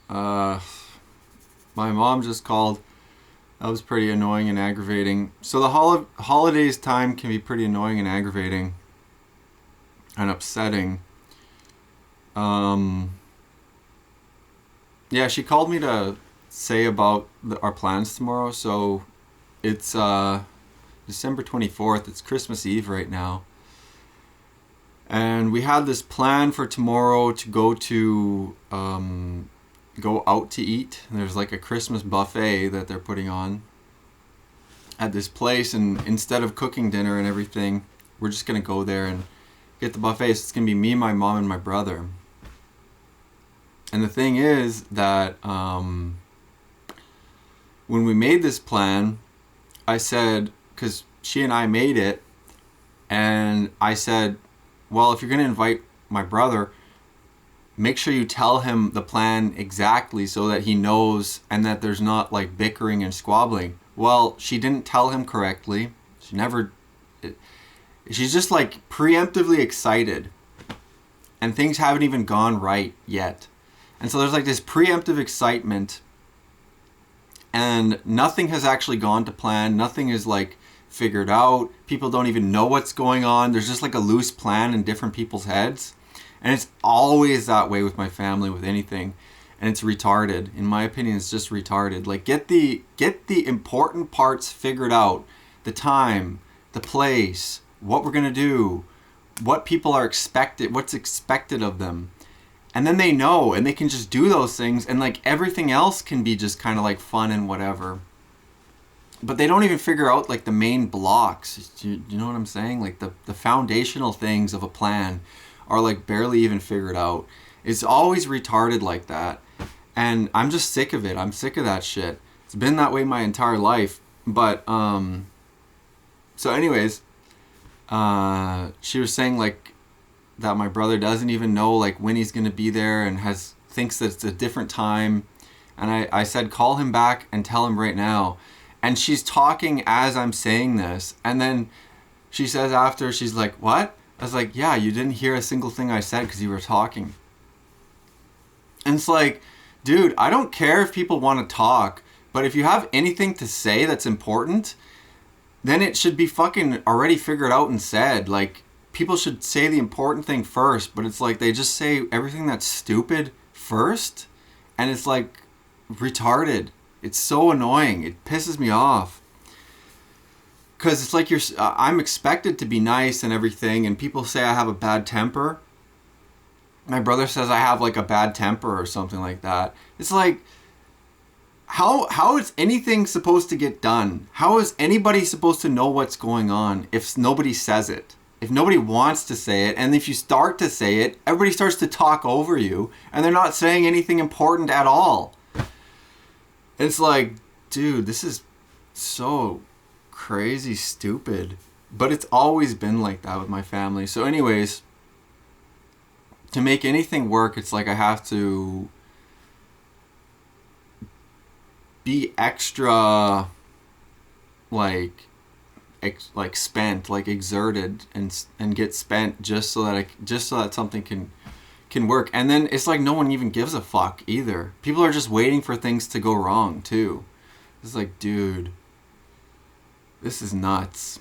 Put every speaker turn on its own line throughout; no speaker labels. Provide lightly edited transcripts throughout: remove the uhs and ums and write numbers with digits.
Uh, my mom just called. That was pretty annoying and aggravating. So the holidays time can be pretty annoying and aggravating and upsetting. Um, yeah, she called me to say about our plans tomorrow. So it's December 24th. It's Christmas Eve right now. And we had this plan for tomorrow to go out to eat. There's like a Christmas buffet that they're putting on at this place, and instead of cooking dinner and everything, we're just gonna go there and get the buffet. So it's gonna be me, my mom, and my brother. And the thing is that when we made this plan, I said, because she and I made it, and I said, well, if you're gonna invite my brother, make sure you tell him the plan exactly so that he knows and that there's not like bickering and squabbling. Well, she didn't tell him correctly. She never. She's just like preemptively excited, and things haven't even gone right yet. And so there's like this preemptive excitement, and nothing has actually gone to plan. Nothing is like figured out. People don't even know what's going on. There's just like a loose plan in different people's heads. And it's always that way with my family, with anything. And it's retarded. In my opinion, it's just retarded. Like get the important parts figured out. The time, the place, what we're gonna do, what people are expected, what's expected of them. And then they know and they can just do those things, and like everything else can be just kind of like fun and whatever. But they don't even figure out like the main blocks. You know what I'm saying? Like the foundational things of a plan are like barely even figured out. It's always retarded like that. And I'm just sick of it. I'm sick of that shit. It's been that way my entire life. But so anyways, she was saying like that my brother doesn't even know like when he's gonna be there, and thinks that it's a different time. And I said, call him back and tell him right now. And she's talking as I'm saying this, and then she says after, she's like, what? I was like, yeah, you didn't hear a single thing I said because you were talking. And it's like, dude, I don't care if people want to talk, but if you have anything to say that's important, then it should be fucking already figured out and said. Like, people should say the important thing first, but it's like they just say everything that's stupid first, and it's like retarded. It's so annoying. It pisses me off. Because it's like I'm expected to be nice and everything, and people say I have a bad temper. My brother says I have like a bad temper or something like that. It's like, how is anything supposed to get done? How is anybody supposed to know what's going on if nobody says it? If nobody wants to say it, and if you start to say it, everybody starts to talk over you, and they're not saying anything important at all. It's like, dude, this is so crazy stupid. But it's always been like that with my family. So anyways, to make anything work, it's like I have to be extra like spent, like exerted and get spent just so that something can work. And then it's like no one even gives a fuck either. People are just waiting for things to go wrong too. It's like, dude, this is nuts.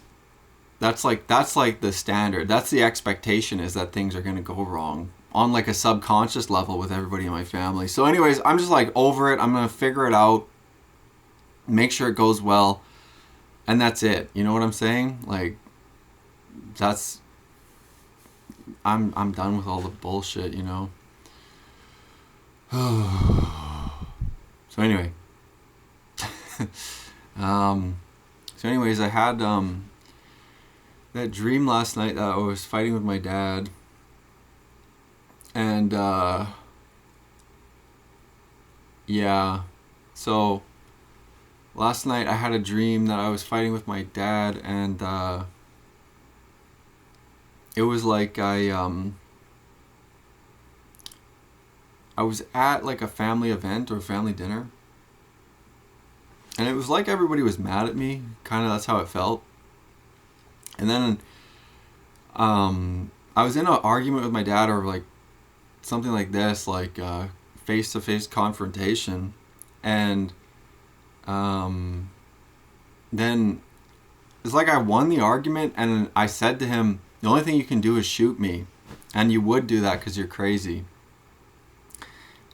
That's like the standard. That's the expectation, is that things are going to go wrong on like a subconscious level with everybody in my family. So anyways, I'm just like over it. I'm going to figure it out, make sure it goes well, and that's it. You know what I'm saying? Like, I'm done with all the bullshit, you know. So anyway, so anyways, I had that dream last night that I was fighting with my dad, and yeah, so last night I had a dream that I was fighting with my dad, and it was like I was at like a family event or family dinner, and it was like everybody was mad at me. Kind of, that's how it felt. And then I was in an argument with my dad, or like something like this, like face-to-face confrontation. And then it's like I won the argument, and I said to him, the only thing you can do is shoot me, and you would do that because you're crazy.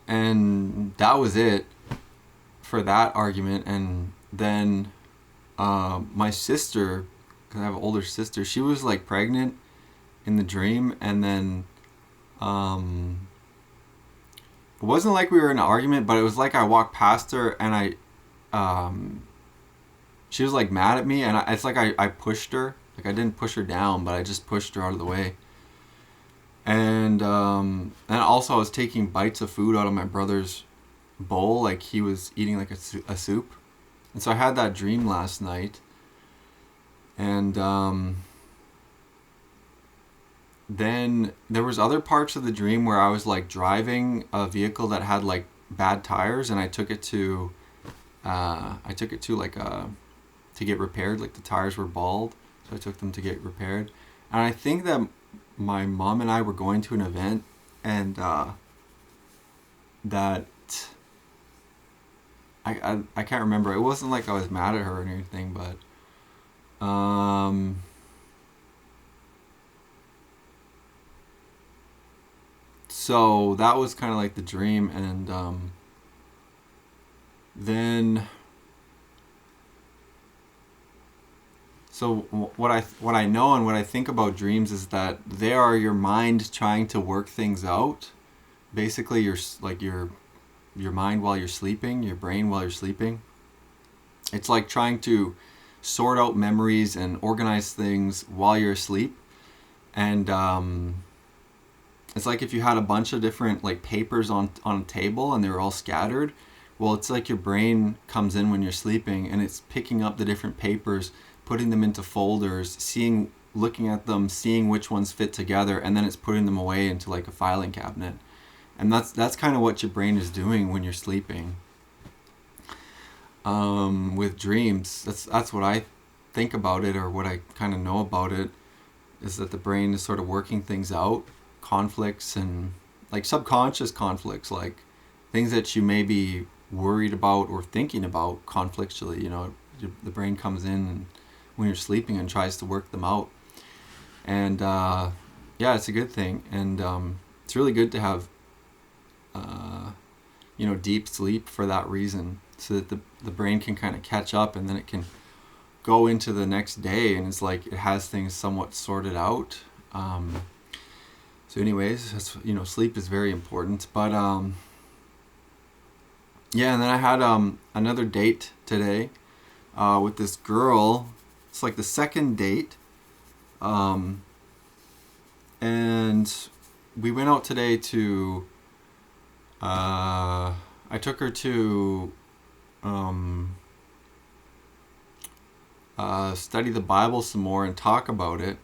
And that was it for that argument. And then my sister, because I have an older sister, she was like pregnant in the dream. And then it wasn't like we were in an argument, but it was like I walked past her, and she was like mad at me, and it's like I pushed her. Like I didn't push her down, but I just pushed her out of the way. And also I was taking bites of food out of my brother's bowl, like he was eating like a soup. And so I had that dream last night. And then there was other parts of the dream where I was like driving a vehicle that had like bad tires, and I took it to like to get repaired. Like the tires were bald, so I took them to get repaired. And I think that my mom and I were going to an event, and that I can't remember. It wasn't like I was mad at her or anything, but so that was kind of like the dream. And then so what I know and what I think about dreams is that they are your mind trying to work things out. Basically, your mind while you're sleeping, your brain while you're sleeping. It's like trying to sort out memories and organize things while you're asleep. And it's like if you had a bunch of different like papers on a table and they were all scattered. Well, it's like your brain comes in when you're sleeping, and it's picking up the different papers, putting them into folders, looking at them, seeing which ones fit together, and then it's putting them away into like a filing cabinet. And that's kind of what your brain is doing when you're sleeping. With dreams, that's what I think about it, or what I kind of know about it, is that the brain is sort of working things out, conflicts, and like subconscious conflicts, like things that you may be worried about or thinking about conflictually. The brain comes in and when you're sleeping and tries to work them out. And yeah, it's a good thing. And it's really good to have deep sleep for that reason, so that the brain can kind of catch up, and then it can go into the next day, and it's like it has things somewhat sorted out. So anyways, that's, sleep is very important. But yeah, and then I had another date today with this girl. It's like the second date. And we went out today to I took her to study the Bible some more and talk about it.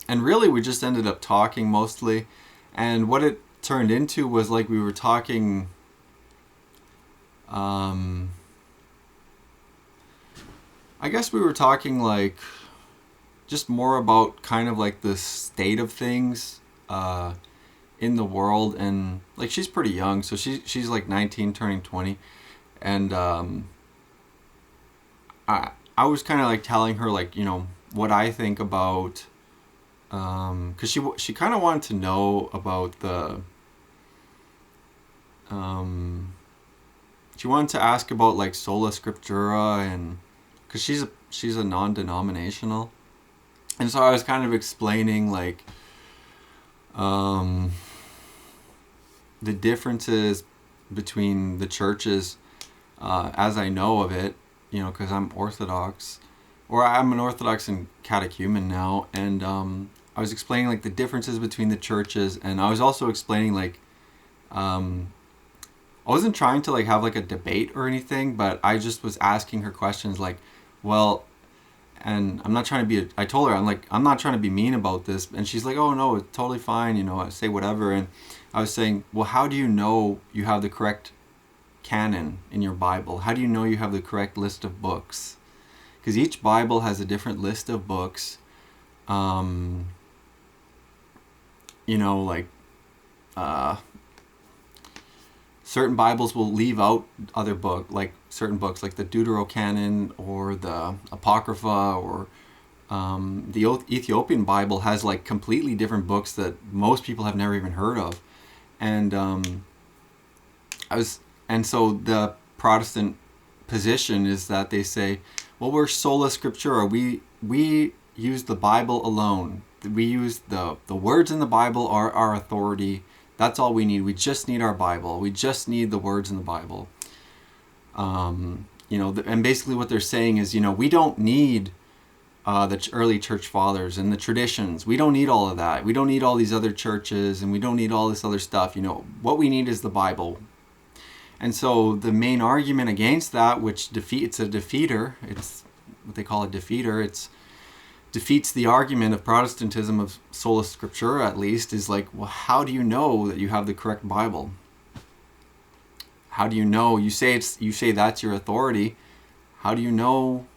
And really we just ended up talking mostly. And what it turned into was like we were talking I guess we were talking like just more about kind of like the state of things in the world. And like she's pretty young, so she's like 19 turning 20. And I was kind of like telling her like, what I think about, because she kind of wanted to know about the she wanted to ask about like sola scriptura, and because she's a non-denominational. And so I was kind of explaining like the differences between the churches as I know of it, because I'm Orthodox, or I'm an Orthodox and catechumen now. And I was explaining like the differences between the churches, and I was also explaining like I wasn't trying to like have like a debate or anything, but I just was asking her questions like, well, and I'm not trying to be I told her, I'm not trying to be mean about this. And she's like, oh no, it's totally fine, I say whatever. And I was saying, well, how do you know you have the correct canon in your Bible? How do you know you have the correct list of books? Because each Bible has a different list of books. certain Bibles will leave out other like certain books, like the Deuterocanon or the Apocrypha, or the Ethiopian Bible has like completely different books that most people have never even heard of. And so the Protestant position is that they say, well, we're sola scriptura. We use the Bible alone. We use the words in the Bible are our authority. That's all we need. We just need our Bible. We just need the words in the Bible. And basically what they're saying is, we don't need the early church fathers and the traditions. We don't need all of that. We don't need all these other churches, and we don't need all this other stuff. What we need is the Bible. And so the main argument against that, which it's a defeater, it's what they call a defeater, it's defeats the argument of Protestantism, of sola scriptura at least, is like, well, how do you know that you have the correct Bible? How do you know? You say that's your authority. How do you know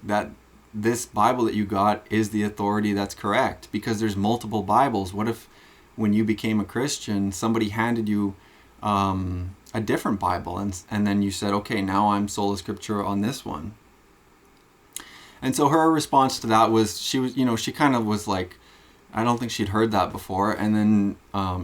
that this Bible that you got is the authority that's correct? Because there's multiple Bibles. What if when you became a Christian, somebody handed you a different Bible, and then you said, okay, now I'm sola scriptura on this one? And so her response to that was, she kind of was like, I don't think she'd heard that before. And then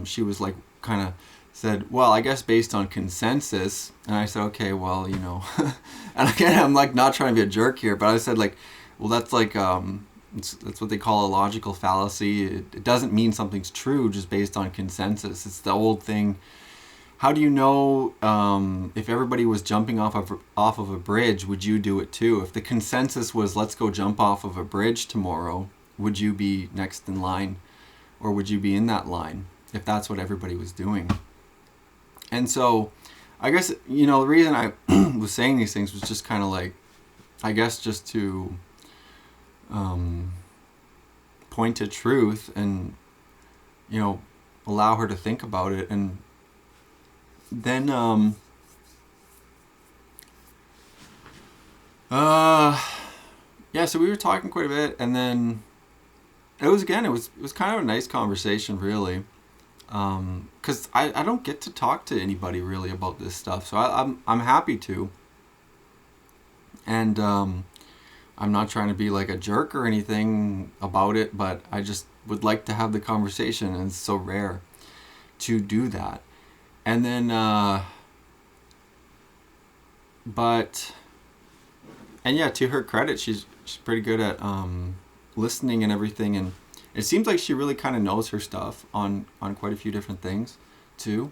she was like, kind of said, well, I guess based on consensus. And I said, okay, well, and again, I'm like not trying to be a jerk here, but I said like, well, that's like, that's what they call a logical fallacy. It doesn't mean something's true just based on consensus. It's the old thing. How do you know if everybody was jumping off of a bridge, would you do it too? If the consensus was, let's go jump off of a bridge tomorrow, would you be next in line? Or would you be in that line if that's what everybody was doing? And so I guess, the reason I was saying these things was just kind of like, I guess just to point to truth and, allow her to think about it. And then so we were talking quite a bit, and then it was kind of a nice conversation, really, because I don't get to talk to anybody really about this stuff, so I'm happy to, and I'm not trying to be like a jerk or anything about it, but I just would like to have the conversation, and it's so rare to do that. And then, to her credit, she's pretty good at listening and everything, and it seems like she really kind of knows her stuff on quite a few different things, too.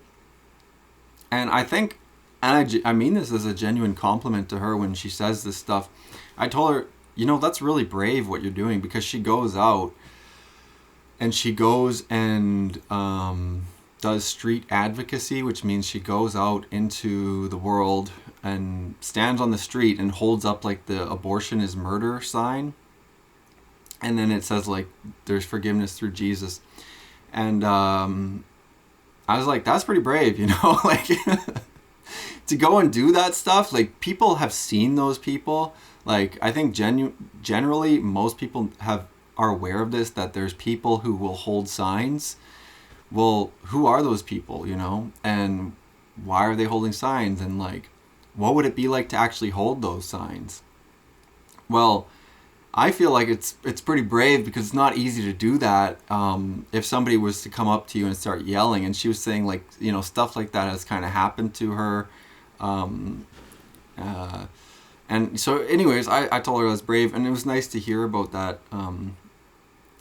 And I think, and I mean this as a genuine compliment to her when she says this stuff. I told her, that's really brave what you're doing, because she goes out and does street advocacy, which means she goes out into the world and stands on the street and holds up like the abortion is murder sign, and then it says like there's forgiveness through Jesus. And I was like, that's pretty brave, like to go and do that stuff. Like, people have seen those people. Like, I think generally most people are aware of this, that there's people who will hold signs. Well, who are those people, and why are they holding signs, and like, what would it be like to actually hold those signs? Well, I feel like it's pretty brave, because it's not easy to do that. If somebody was to come up to you and start yelling, and she was saying like, stuff like that has kind of happened to her. And so anyways, I told her I was brave, and it was nice to hear about that,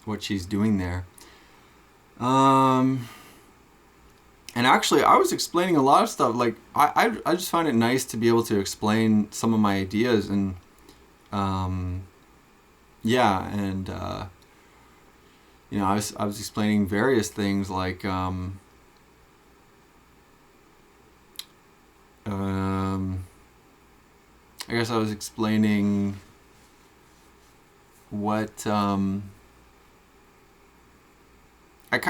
what she's doing there. And actually, I was explaining a lot of stuff. Like, I just find it nice to be able to explain some of my ideas, and I was explaining various things, like I guess I was explaining what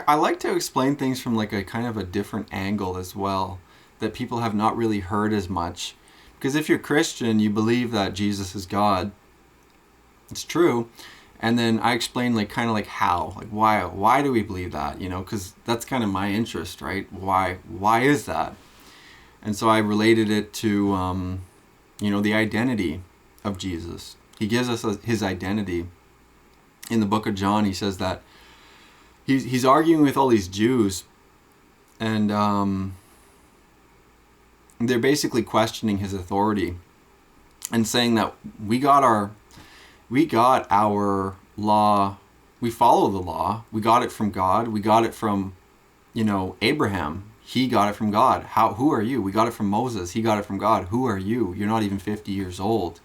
I like to explain things from like a kind of a different angle as well, that people have not really heard as much. Because if you're Christian, you believe that Jesus is God. It's true. And then I explain like kind of like how, like why do we believe that, because that's kind of my interest, right? Why is that? And so I related it to, the identity of Jesus. He gives us his identity. In the book of John, he says that he's arguing with all these Jews, and they're basically questioning his authority and saying that we got our law, we follow the law, we got it from God, we got it from, Abraham. He got it from God. Who are you? We got it from Moses. He got it from God. Who are you? You're not even 50 years old.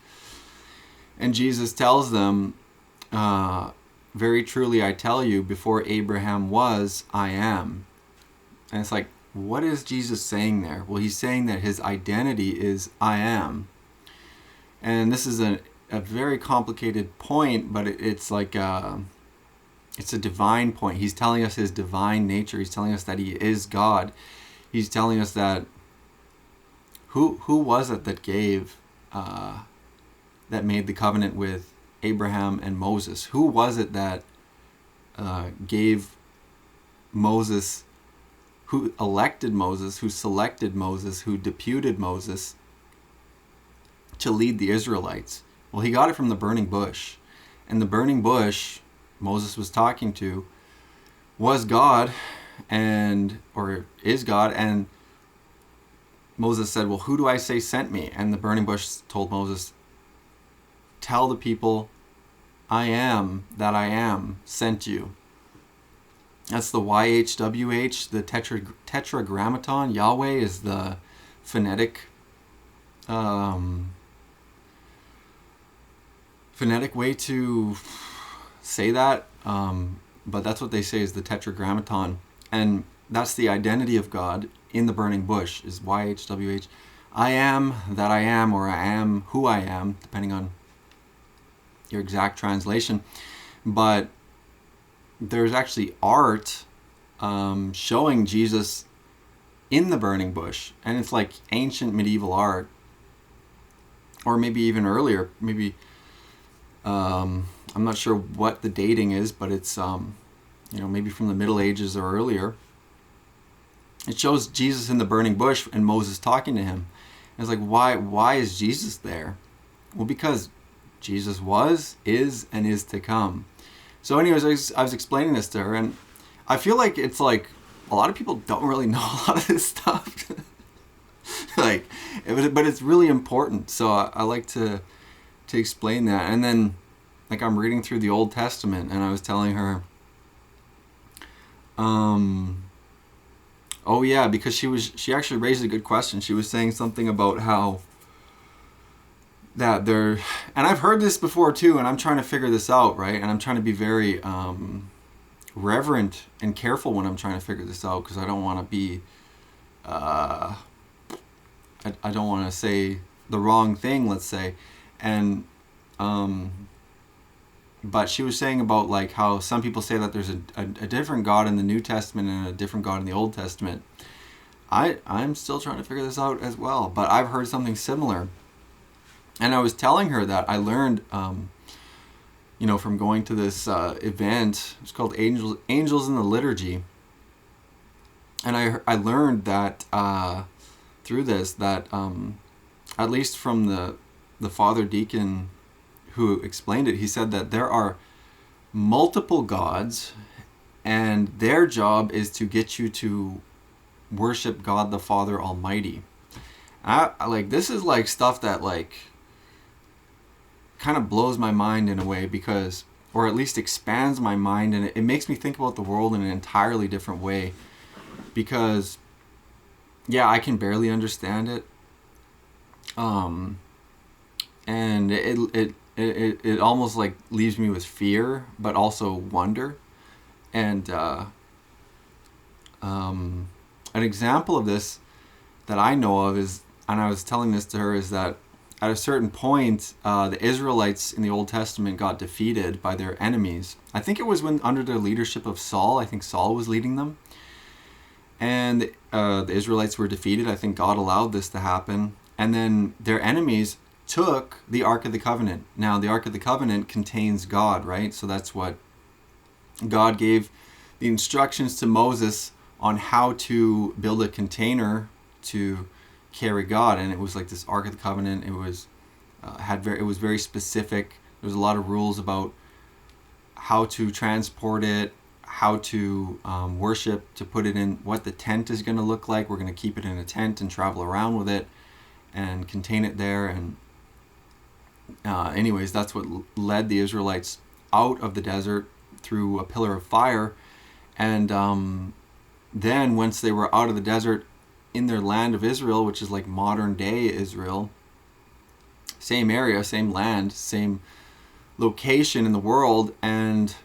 And Jesus tells them, very truly I tell you, before Abraham was, I am. And it's like, what is Jesus saying there? Well, he's saying that his identity is I am. And this is a very complicated point, but it's like it's a divine point. He's telling us his divine nature. He's telling us that he is God. He's telling us that who was it that gave that made the covenant with Abraham and Moses? Who was it that gave Moses, who elected Moses, who selected Moses, who deputed Moses to lead the Israelites? Well, he got it from the burning bush. And the burning bush Moses was talking to was God, or is God. And Moses said, well, who do I say sent me? And the burning bush told Moses, tell the people, I am that I am sent you. That's the YHWH, the tetragrammaton. Yahweh is the phonetic way to say that, but that's what they say is the tetragrammaton, and that's the identity of God in the burning bush, is YHWH. I am that I am, or I am who I am, depending on your exact translation. But there's actually art showing Jesus in the burning bush, and it's like ancient medieval art, or maybe even earlier, maybe I'm not sure what the dating is, but it's maybe from the Middle Ages or earlier. It shows Jesus in the burning bush and Moses talking to him. And it's like, why is Jesus there? Well, because Jesus was, is, and is to come. So anyways, I was explaining this to her, and I feel like it's like a lot of people don't really know a lot of this stuff. But it's really important. So I like to explain that. And then, like, I'm reading through the Old Testament, and I was telling her, oh yeah, because she actually raised a good question. She was saying something about how that there, and I've heard this before too, and I'm trying to figure this out, right? And I'm trying to be very reverent and careful when I'm trying to figure this out, because I don't want to be, I don't want to say the wrong thing, let's say. And but she was saying about like how some people say that there's a different God in the New Testament and a different God in the Old Testament. I'm still trying to figure this out as well, but I've heard something similar. And I was telling her that I learned, from going to this event. It's called Angels in the Liturgy. And I learned that through this, that at least from the Father Deacon who explained it, he said that there are multiple gods, and their job is to get you to worship God the Father Almighty. This is like stuff that like kind of blows my mind in a way, because, or at least expands my mind, and it makes me think about the world in an entirely different way, because yeah, I can barely understand it, and it almost like leaves me with fear, but also wonder. And an example of this that I know of is, and I was telling this to her, is that at a certain point, the Israelites in the Old Testament got defeated by their enemies. I think it was when under the leadership of Saul. I think Saul was leading them. And the Israelites were defeated. I think God allowed this to happen. And then their enemies took the Ark of the Covenant. Now, the Ark of the Covenant contains God, right? So that's what God gave the instructions to Moses on how to build a container to carry God, and it was like this Ark of the Covenant. It was it was very specific. There was a lot of rules about how to transport it, how to worship, to put it in, what the tent is going to look like. We're going to keep it in a tent and travel around with it and contain it there. And anyways, that's what led the Israelites out of the desert through a pillar of fire. And then once they were out of the desert in their land of Israel, which is like modern day Israel, same area, same land, same location in the world, and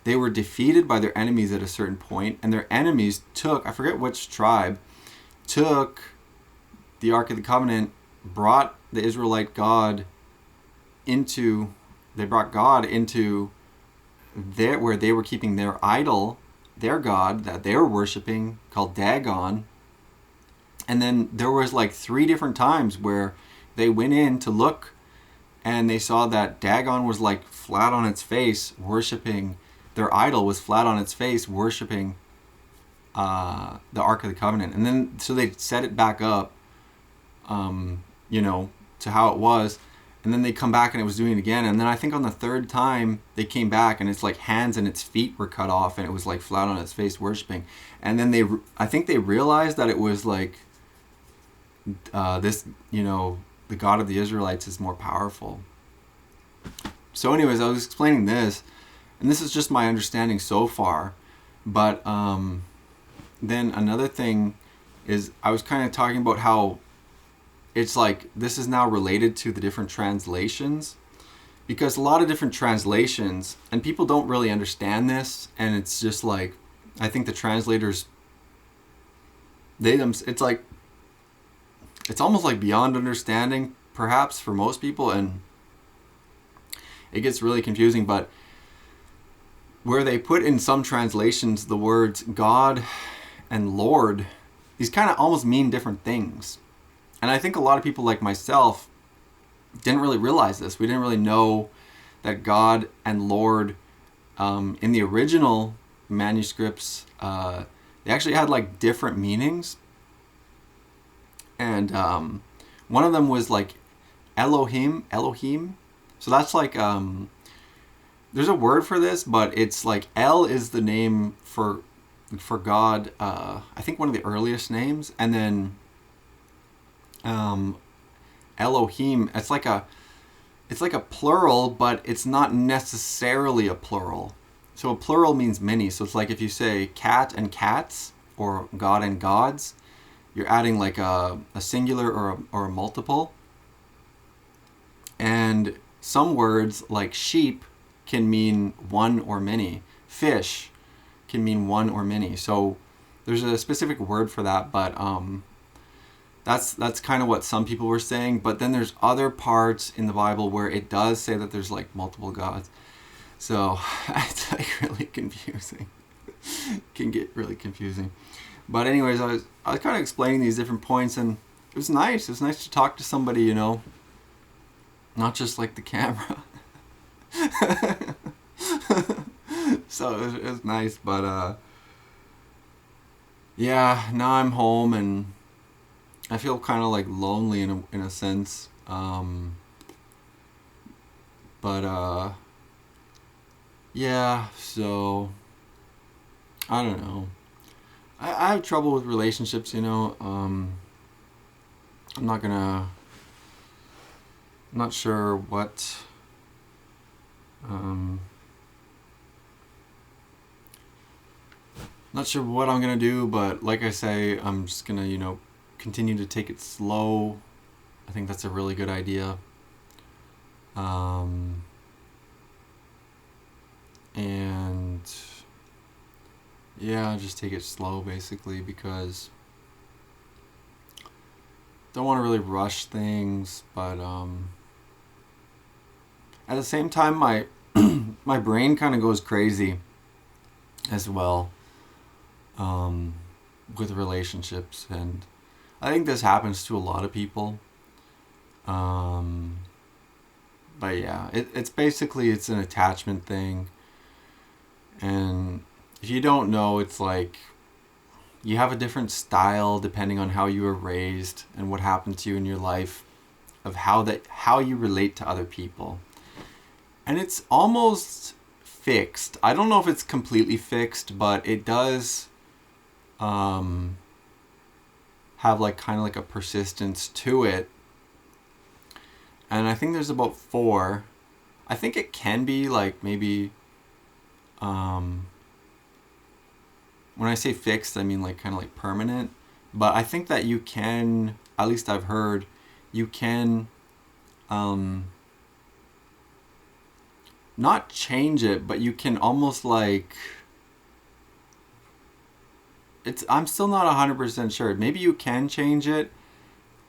they were defeated by their enemies at a certain point, and their enemies took, I forget which tribe, took the Ark of the Covenant, brought the Israelite God into, they brought God into there where they were keeping their idol, their god that they were worshiping, called Dagon. And then there was like 3 different times where they went in to look, and they saw that Dagon was like flat on its face worshiping, their idol was flat on its face worshiping the Ark of the Covenant. And then so they set it back up, to how it was, and then they come back and it was doing it again. And then I think on the 3rd time they came back, and it's like hands and its feet were cut off, and it was like flat on its face worshiping. And then I think they realized that it was like the God of the Israelites is more powerful. So anyways, I was explaining this, and this is just my understanding so far. But then another thing is, I was kind of talking about how it's like this is now related to the different translations, because a lot of different translations, and people don't really understand this, and it's just like, I think the translators, it's like, it's almost like beyond understanding perhaps for most people, and it gets really confusing. But where they put in some translations the words God and Lord, these kind of almost mean different things. And I think a lot of people like myself didn't really realize this. We didn't really know that God and Lord, in the original manuscripts, they actually had like different meanings. And one of them was like Elohim. So that's like, there's a word for this, but it's like El is the name for God. I think one of the earliest names, and then Elohim. It's like a plural, but it's not necessarily a plural. So a plural means many. So it's like if you say cat and cats, or God and gods, you're adding like a singular or a multiple. And some words like sheep can mean one or many. Fish can mean one or many. So there's a specific word for that, but that's kind of what some people were saying. But then there's other parts in the Bible where it does say that there's like multiple gods. So it's like really confusing. Can get really confusing. But anyways, I was kind of explaining these different points, and it was nice. It was nice to talk to somebody, not just like the camera. So it was nice. But yeah, now I'm home, and I feel kind of like lonely in a sense. But yeah, so I don't know. I have trouble with relationships, I'm not sure what, not sure what I'm gonna do, but like I say, I'm just gonna, continue to take it slow. I think that's a really good idea. And yeah, just take it slow basically, because don't want to really rush things, but at the same time my my brain kind of goes crazy as well with relationships, and I think this happens to a lot of people. But yeah, it's basically, it's an attachment thing. And if you don't know, it's like you have a different style depending on how you were raised and what happened to you in your life, of how you relate to other people. And it's almost fixed. I don't know if it's completely fixed, but it does have like kind of like a persistence to it. And I think there's about 4. I think it can be like maybe when I say fixed, I mean like kind of like permanent. But I think that you can, at least I've heard, you can not change it, but you can almost like, I'm still not 100% sure. Maybe you can change it.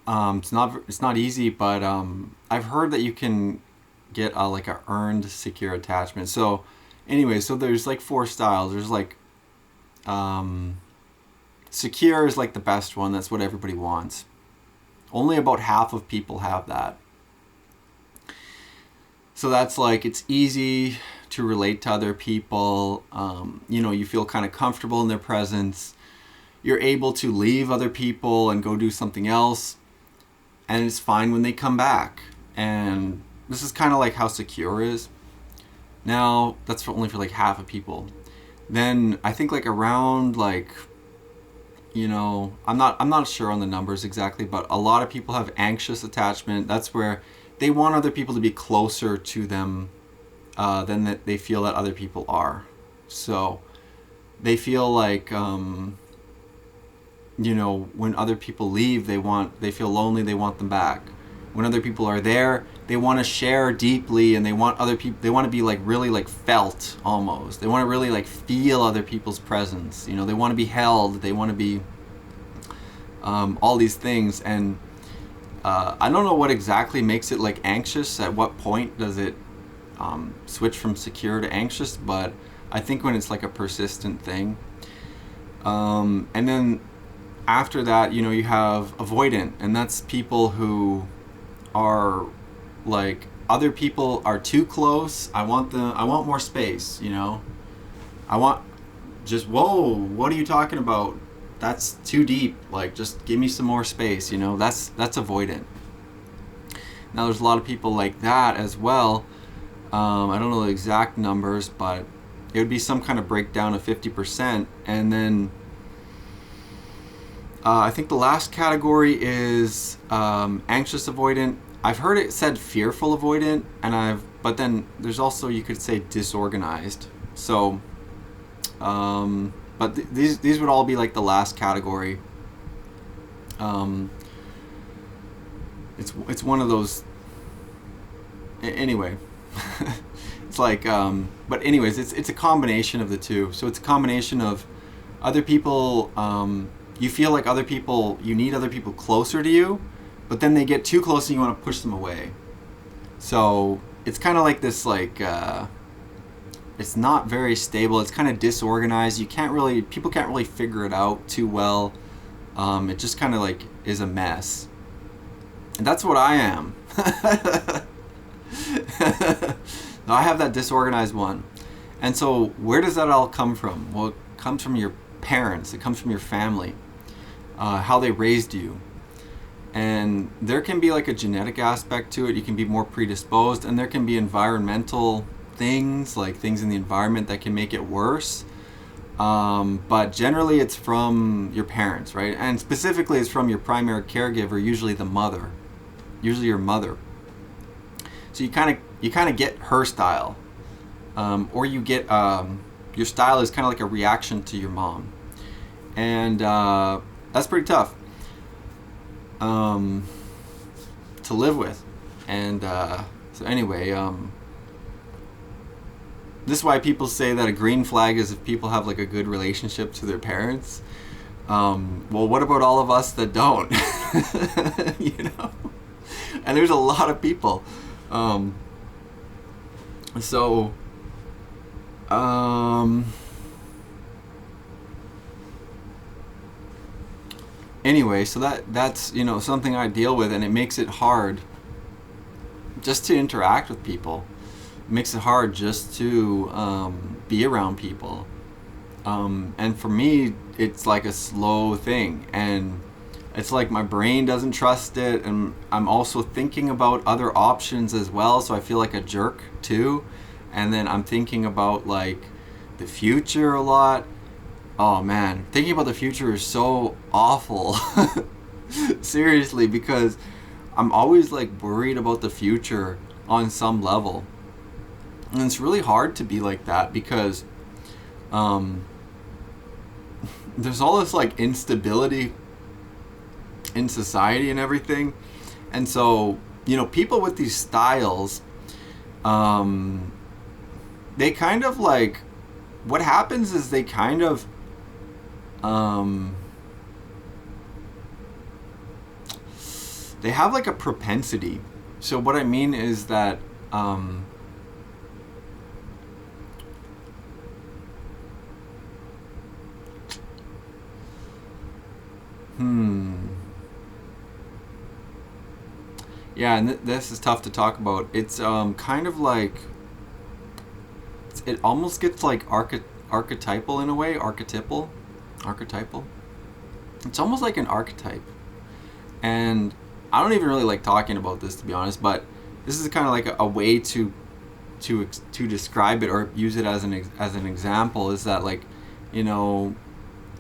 It's not easy, but I've heard that you can get like a earned secure attachment. So anyway, so there's like 4 styles. There's like secure is like the best one. That's what everybody wants. Only about half of people have that. So that's like, it's easy to relate to other people. You feel kind of comfortable in their presence. You're able to leave other people and go do something else. And it's fine when they come back. And this is kind of like how secure is. Now, that's only for like half of people. Then I think like around like, I'm not sure on the numbers exactly, but a lot of people have anxious attachment. That's where they want other people to be closer to them than that they feel that other people are. So they feel like, when other people leave, they feel lonely, they want them back. When other people are there, they want to share deeply, and they want other people, they want to be like really like felt almost. They want to really like feel other people's presence. They want to be held, they want to be all these things. And I don't know what exactly makes it like anxious. At what point does it switch from secure to anxious? But I think when it's like a persistent thing. And then after that, you have avoidant, and that's people who are like, other people are too close. I want more space, I want just, whoa, what are you talking about? That's too deep. Like, just give me some more space, that's avoidant. Now there's a lot of people like that as well. I don't know the exact numbers, but it would be some kind of breakdown of 50%. And then I think the last category is anxious avoidant. I've heard it said fearful avoidant, but then there's also, you could say, disorganized. So, but these would all be like the last category. It's one of those. Anyway, it's like, but anyways, it's a combination of the two. So it's a combination of other people. You feel like you need other people closer to you, but then they get too close and you want to push them away. So it's kind of like this, like, it's not very stable. It's kind of disorganized. People can't really figure it out too well. It just kind of like is a mess. And that's what I am. No, I have that disorganized one. And so where does that all come from? Well, it comes from your parents. It comes from your family. How they raised you. And there can be like a genetic aspect to it. You can be more predisposed, and there can be environmental things, like things in the environment that can make it worse. But generally it's from your parents, right? And specifically it's from your primary caregiver, usually the mother, usually your mother. So you kind of get her style, or you get your style is kind of like a reaction to your mom, and that's pretty tough to live with. And so anyway, this is why people say that a green flag is if people have like a good relationship to their parents. Well, what about all of us that don't? And there's a lot of people. Anyway, so that's something I deal with, and it makes it hard just to interact with people. It makes it hard just to be around people. And for me, it's like a slow thing, and it's like my brain doesn't trust it, and I'm also thinking about other options as well, so I feel like a jerk too. And then I'm thinking about like the future a lot. Oh man, thinking about the future is so awful. Seriously, because I'm always like worried about the future on some level. And it's really hard to be like that because um, there's all this like instability in society and everything. And so, people with these styles, um, they kind of like, what happens is they kind of, um, they have like a propensity. So what I mean is that, um, yeah, and this is tough to talk about. It's kind of like, it almost gets like archetypal in a way, archetypal. It's almost like an archetype, and I don't even really like talking about this, to be honest. But this is kind of like a way to describe it or use it as an example. Is that like, you know,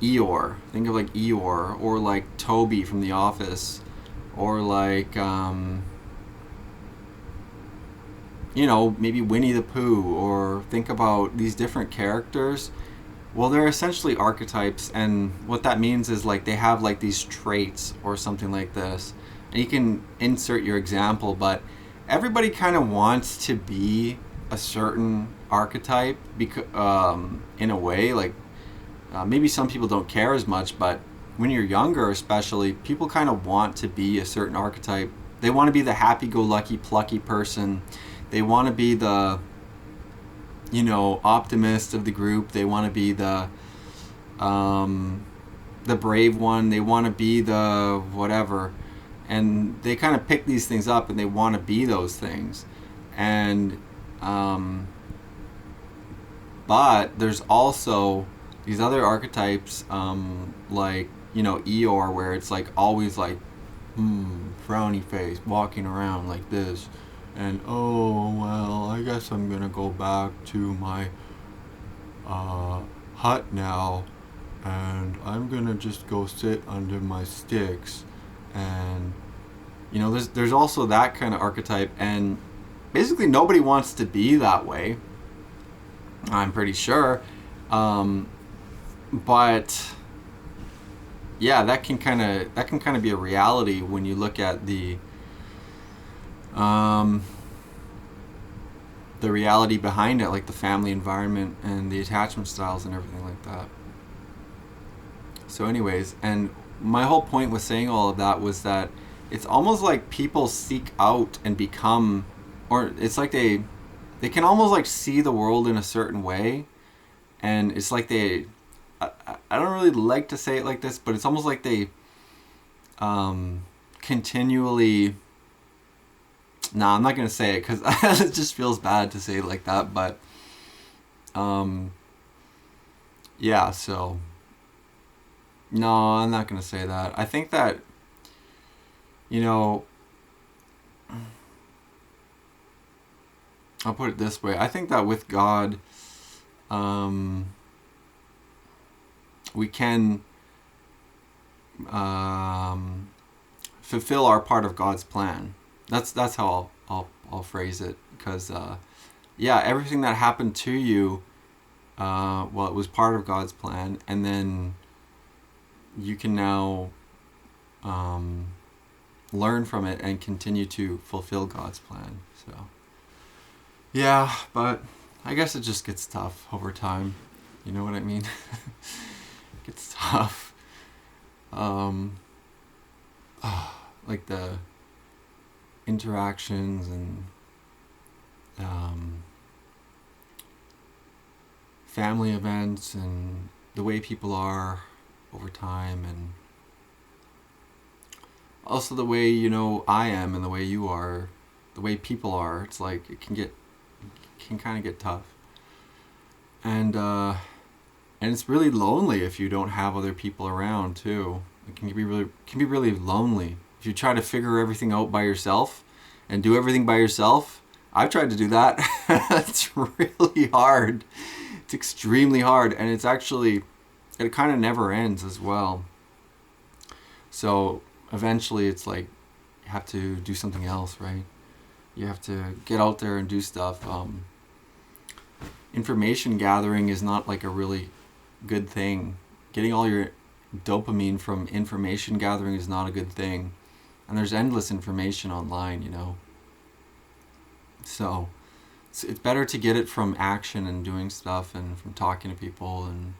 Eeyore? Think of like Eeyore, or like Toby from The Office, or like maybe Winnie the Pooh, or think about these different characters. Well, they're essentially archetypes, and what that means is like they have like these traits or something like this. And you can insert your example, but everybody kind of wants to be a certain archetype because, in a way, like maybe some people don't care as much, but when you're younger, especially, people kind of want to be a certain archetype. They want to be the happy-go-lucky, plucky person. They want to be the optimist of the group. They want to be the brave one. They want to be the whatever, and they kind of pick these things up, and they want to be those things. And but there's also these other archetypes, like Eeyore, where it's like always like frowny face, walking around like this. And oh well, I guess I'm gonna go back to my hut now, and I'm gonna just go sit under my sticks. And there's also that kind of archetype, and basically nobody wants to be that way, I'm pretty sure. But yeah, that can kind of be a reality when you look at the reality behind it, like the family environment and the attachment styles and everything like that. So anyways, and my whole point with saying all of that was that it's almost like people seek out and become, or it's like they can almost like see the world in a certain way, and it's like I don't really like to say it like this, but it's almost like they continually. Nah, I'm not gonna say it because it just feels bad to say it like that. But yeah. So no, I'm not gonna say that. I think that I'll put it this way. I think that with God, we can fulfill our part of God's plan. That's how I'll phrase it, because everything that happened to you, it was part of God's plan, and then you can now learn from it and continue to fulfill God's plan. So yeah, but I guess it just gets tough over time. You know what I mean? It gets tough. Like the interactions and family events and the way people are over time, and also the way I am and the way you are, the way people are. It's like it can kind of get tough. And And it's really lonely if you don't have other people around too. It can be really lonely if you try to figure everything out by yourself and do everything by yourself. I've tried to do that. It's really hard. It's extremely hard, and it kind of never ends as well. So eventually it's like you have to do something else, right? You have to get out there and do stuff. Information gathering is not like a really good thing. Getting all your dopamine from information gathering is not a good thing. And there's endless information online, you know. So it's better to get it from action and doing stuff and from talking to people and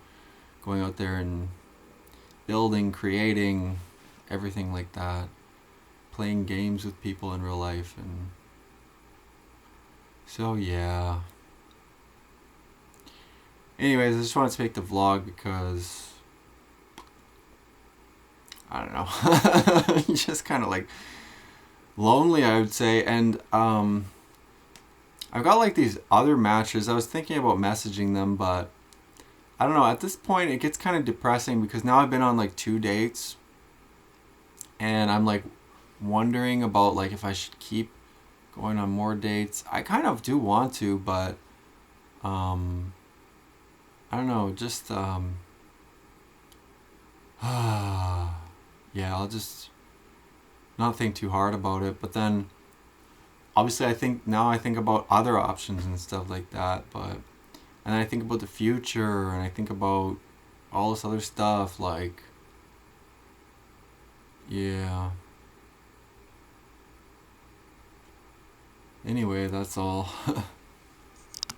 going out there and building, creating, everything like that. Playing games with people in real life. And so yeah. Anyways, I just wanted to make the vlog because I don't know, just kind of like lonely, I would say. And I've got like these other matches. I was thinking about messaging them, but I don't know. At this point, it gets kind of depressing because now I've been on like 2 dates, and I'm like wondering about like if I should keep going on more dates. I kind of do want to, but I don't know. Just yeah, I'll just not think too hard about it. But then obviously I think about other options and stuff like that, but and I think about the future and I think about all this other stuff, like yeah. Anyway, that's all.